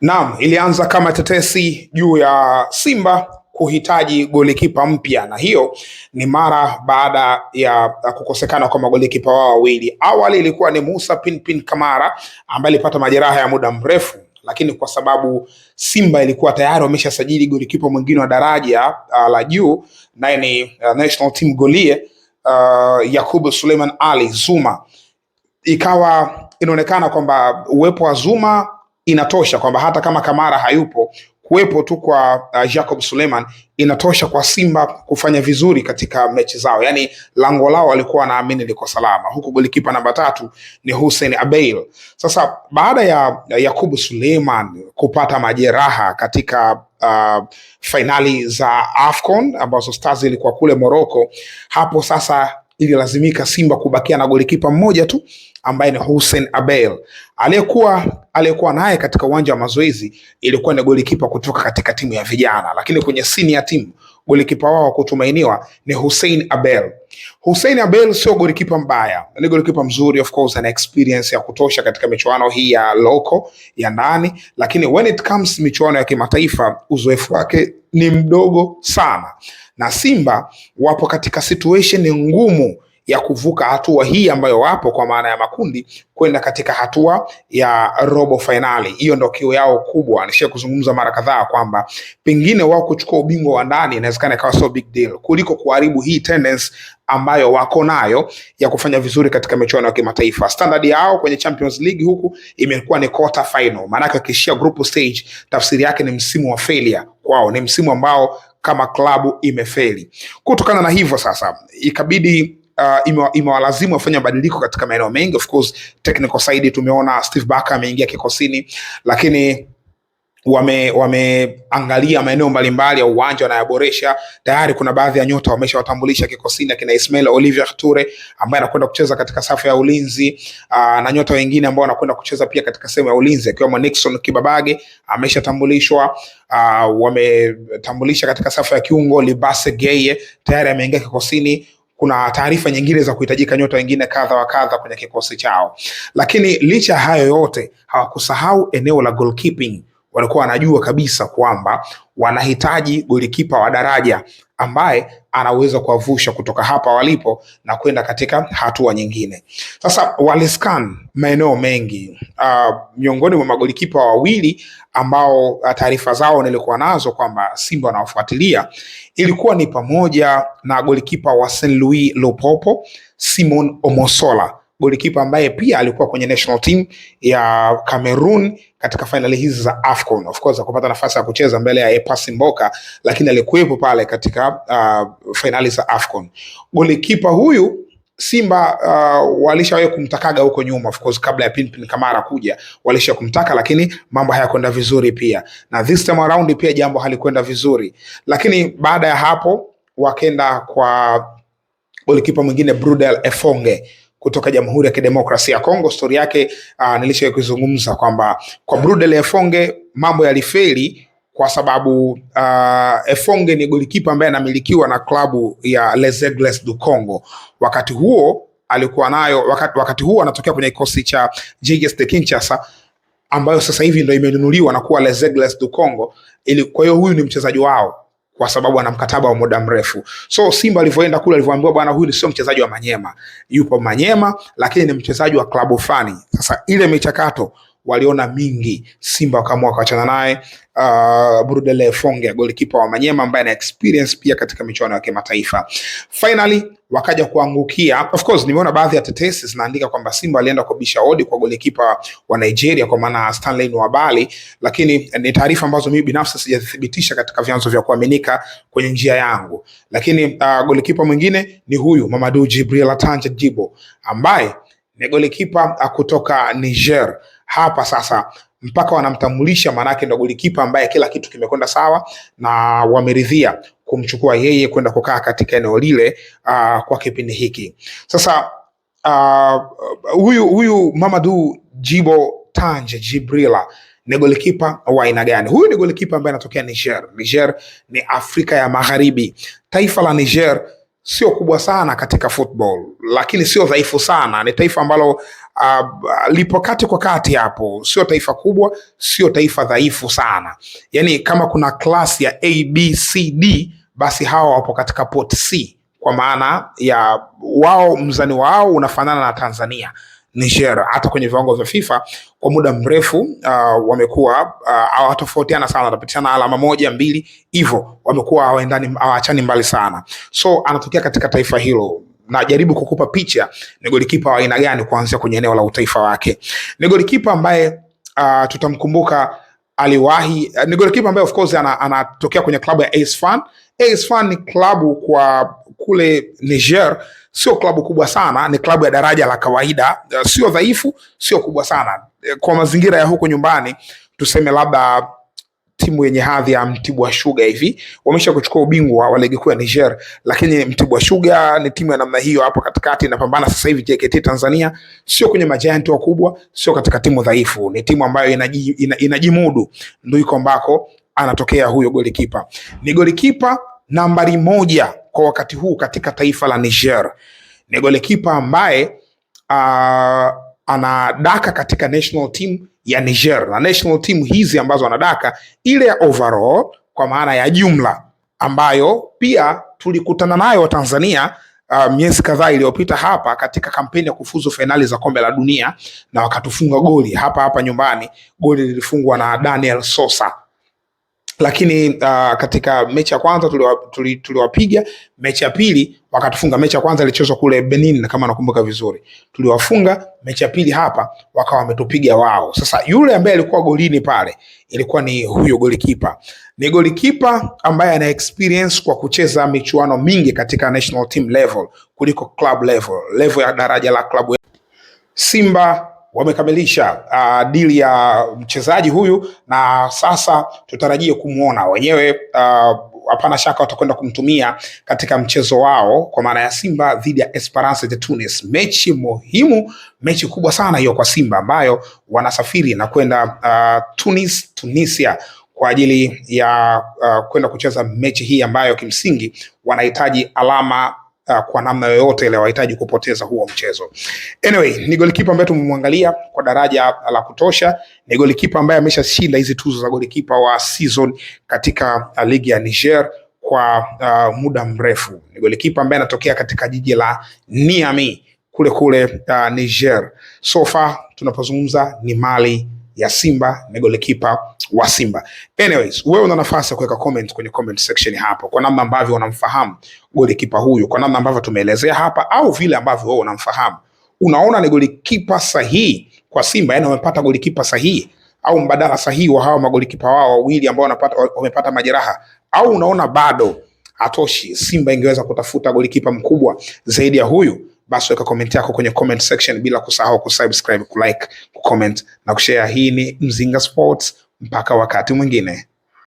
Naam, ilianza kama tetesi juu ya Simba kuhitaji golikipa mpya, na hiyo ni mara baada ya kukosekana kwa magolikipa wao wawili. Awali ilikuwa ni Musa Pinpin Kamara ambaye alipata majeraha ya muda mrefu, lakini kwa sababu Simba ilikuwa tayari wameshasajili golikipa mwingine wa daraja la juu, naye ni national team golie Yakubu Suleiman Ali Zuma, ikawa inaonekana kwamba uwepo wa Zuma inatosha, kwamba hata kama Kamara hayupo, kuwepo tu kwa Jacob Suleiman inatosha kwa Simba kufanya vizuri katika mechi zao. Yani lango lao walikuwa wanaamini liko salama, huku golikipa namba 3 ni Hussein Abeil. Sasa baada ya Yakubu Suleiman kupata majeraha katika fainali za AFCON ambazo Stars ilikuwa kule Morocco, hapo sasa ililazimika Simba kubakia na golikipa mmoja tu ambaye ni Hussein Abeil. Aliyekuwa naye katika uwanja wa mazoezi ilikuwa ni golikipa kutoka katika timu ya vijana, lakini kwenye senior team golikipa wao kutumainiwa ni Hussein Abeil. Hussein Abeil sio golikipa mbaya, ni golikipa mzuri, of course ana experience ya kutosha katika michuano hii ya loko ya ndani, lakini when it comes michuano ya kimataifa uzoefu wake ni mdogo sana, na Simba wapo katika situation ngumu ya kuvuka hatua hii ambayo wapo kwa maana ya makundi kwenda katika hatua ya robo finali. Hiyo ndio kiu yao kubwa. Nisha kuzungumza mara kadhaa kwamba pengine wao kuchukua ubingwa wa ndani inawezekana ikawa so big deal kuliko kuharibu hii tendency ambayo wako nayo ya kufanya vizuri katika michuano ya kimataifa. Standard yao kwenye Champions League huku imekuwa ni quarter final. Maana yake wakishia group stage, tafsiri yake ni msimu wa failure kwao, ni msimu ambao kama klabu imefeli. Kutokana na hivyo sasa ikabidi imewalazimu wafanya mabadiliko katika maeneo mengi. Of course technical side tumeona Steve Barker ameingia kikosini, lakini wameangalia maeneo mbalimbali ya uwanja wanayaboresha. Tayari kuna baadhi ya nyota wameshawatambulisha kikosini, akina Ismail Olivier Toure ambaye anakwenda kucheza katika safu ya ulinzi, na nyota wengine ambao wanakwenda kucheza pia katika sehemu ya ulinzi akiwemo Nixon Kibabage ameshatambulishwa. Wametambulisha katika safu ya kiungo Libase Geye tayari ameingia kikosini. Kuna taarifa nyingine za kuhitajika nyota wengine kadha wa kadha kwenye kikosi chao, lakini licha ya hayo yote hawakusahau eneo la goalkeeping. Walikuwa wanajua kabisa kwamba wanahitaji golikipa wa daraja ambaye anaweza kuwavusha kutoka hapa walipo na kwenda katika hatua nyingine. Sasa waliscan maeneo mengi, miongoni mwa magolikipa wawili ambao taarifa zao nilikuwa nazo kwamba Simba wanawafuatilia ilikuwa ni pamoja na golikipa wa St. Louis Lupopo Simon Omosola, golikipa ambaye pia alikuwa kwenye national team ya Cameroon katika finali hizi za AFCON. Of course akupata nafasi ya kucheza mbele ya Epasi Mboka, lakini alikuwepo pale katika finali za AFCON. Golikipa huyu Simba walishawahi kumtakaga huko nyuma, of course kabla ya Pinpin Kamara kuja walisha kumtaka, lakini mambo hayakwenda vizuri pia, na this time around pia jambo halikwenda vizuri. Lakini baada ya hapo wakenda kwa golikipa mwingine Brudel Efonge kutoka Jamhuri ya Kidemokrasia ya Kongo. Story yake nilishawahi kuzungumza kwamba kwa Brudel Efonge mambo yalifeli kwa sababu Efonge ni golikipa ambaye anamilikiwa na klabu ya Les Aigles du Congo. Wakati huo alikuwa nayo wakati huo anatokea kwenye kikosi cha JS de Kinshasa ambayo sasa hivi ndio imenunuliwa na kuwa Les Aigles du Congo. Kwa hiyo huyu ni mchezaji wao kwa sababu ana mkataba wa muda mrefu. So Simba alivyoenda kule alivyoambiwa bwana huyu sio mchezaji wa Manyema. Yupo Manyema lakini ni mchezaji wa klabu fulani. Sasa ile michakato waliona mingi, Simba wakaamua kuachana naye. Brudel Efonge golikipa wa Manyema ambaye ana experience pia katika michuano ya kimataifa. Finally wakaja kuangukia. Of course nimeona baadhi ya tetesi zinaandika kwamba Simba alienda kubisha hodi kwa golikipa wa Nigeria kwa maana Stanley Nwabali, lakini ni taarifa ambazo mimi binafsi sijathibitisha katika vyanzo vya kuaminika kwenye njia yangu. Lakini golikipa mwingine ni huyu Mamadou Djibril Atanga Djibo ambaye ni golikipa kutoka Niger. Hapa sasa mpaka wanamtambulisha, manake ndo golikipa ambaye kila kitu kimekwenda sawa na wameridhia kumchukua yeye kwenda kukaa katika eneo lile kwa kipindi hiki. Sasa huyu Mamadou Djibo Tanje Jibrila ni golikipa wa aina gani? Huyu ni golikipa ambaye anatokea Niger. Niger ni Afrika ya Magharibi. Taifa la Niger sio kubwa sana katika football, lakini sio dhaifu sana. Ni taifa ambalo lipo kati kwa kati hapo, sio taifa kubwa, sio taifa dhaifu sana. Yani kama kuna klasi ya ABCD, basi hawa wapo katika pot C, kwa maana ya wao mzani wao unafanana na Tanzania, Niger. Hata kwenye viwango vya FIFA kwa muda mrefu wamekuwa hawatofautiana sana, wanapitana alama 1 2 hivyo, wamekuwa hawaachani mbali sana. So anatokea katika taifa hilo. Najaribu kukupa picha ni golikipa wa aina gani kuanzia kwenye eneo la utaifa wake. Ni golikipa ambaye tutamkumbuka ni golikipa ambaye of course anatokea kwenye klabu ya AS Fan. AS Fan ni klabu kwa kule Niger, sio klabu kubwa sana, ni klabu ya daraja la kawaida, sio dhaifu, sio kubwa sana. Kwa mazingira ya huko nyumbani, tuseme labda timu yenye hadhi ya Mtibwa Sugar hivi, wamesha kuchukua ubingwa wa ligi kuu ya Niger, lakini Mtibwa Sugar ni timu ya namna hiyo hapo katikati, inapambana sasa hivi JKT Tanzania, sio kwenye majianti wakubwa, sio katika timu dhaifu, ni timu ambayo inajimudu. Ndio iko ambako anatokea huyo golikipa. Ni golikipa nambari 1 kwa wakati huu katika taifa la Niger. Ni golikipa ambaye anadaka katika national team ya Niger, na national team hizi ambazo anadaka, ile ya overall kwa maana ya jumla, ambayo pia tulikutana nayo Tanzania miezi kadhaa iliyopita hapa katika kampeni ya kufuzu fainali za kombe la dunia, na wakatufunga goli hapa nyumbani. Goli lilifungwa na Daniel Sosa. Lakini katika mechi ya kwanza tuliwapiga, mechi ya pili wakatufunga. Mechi ya kwanza ilichezwa kule Benin kama nakumbuka vizuri, tuliwafunga. Mechi ya pili hapa wakawa wametupiga wao. Sasa yule ambaye alikuwa golini pale ilikuwa ni huyo golikipa. Ni golikipa ambaye ana experience kwa kucheza michuano mingi katika national team level kuliko club level ya daraja la klabu. Simba wamekamilisha dili ya mchezaji huyu, na sasa tutarajie kumuona wenyewe. Hapana shaka watakwenda kumtumia katika mchezo wao, kwa maana ya Simba dhidi ya Esperance de Tunis. Mechi muhimu, mechi kubwa sana hiyo kwa Simba, ambayo wanasafiri na kwenda Tunisia kwa ajili ya kwenda kucheza mechi hii ambayo kimsingi wanahitaji alama kwa namna yoyote ile, wahitaji kupoteza huo mchezo. Anyway, ni golikipa ambaye tumemwangalia kwa daraja la kutosha. Ni golikipa ambaye ameshashinda hizi tuzo za golikipa wa season katika ligi ya Niger kwa muda mrefu. Ni golikipa ambaye anatokea katika jiji la Niamey kule Niger. So far tunapozungumza ni mali ya Simba, ni golikipa wa Simba. Anyways, wewe una nafasi ya kuweka comment kwenye comment section hapo kwa namna ambavyo unamfahamu golikipa huyu, kwa namna ambavyo tumeelezea hapa, au vile ambavyo wewe unamfahamu. Unaona ni golikipa sahihi kwa Simba, yani wamepata golikipa sahihi au mbadala sahihi wa hawa magolikipa wao wawili ambao wamepata majeraha, au unaona bado hatoshi, Simba ingeweza kutafuta golikipa mkubwa zaidi ya huyu? Basi weka comment yako kwenye comment section, bila kusahau kusubscribe, kulike, kucomment na kushare. Hii ni Mzinga Sports, mpaka wakati mwingine.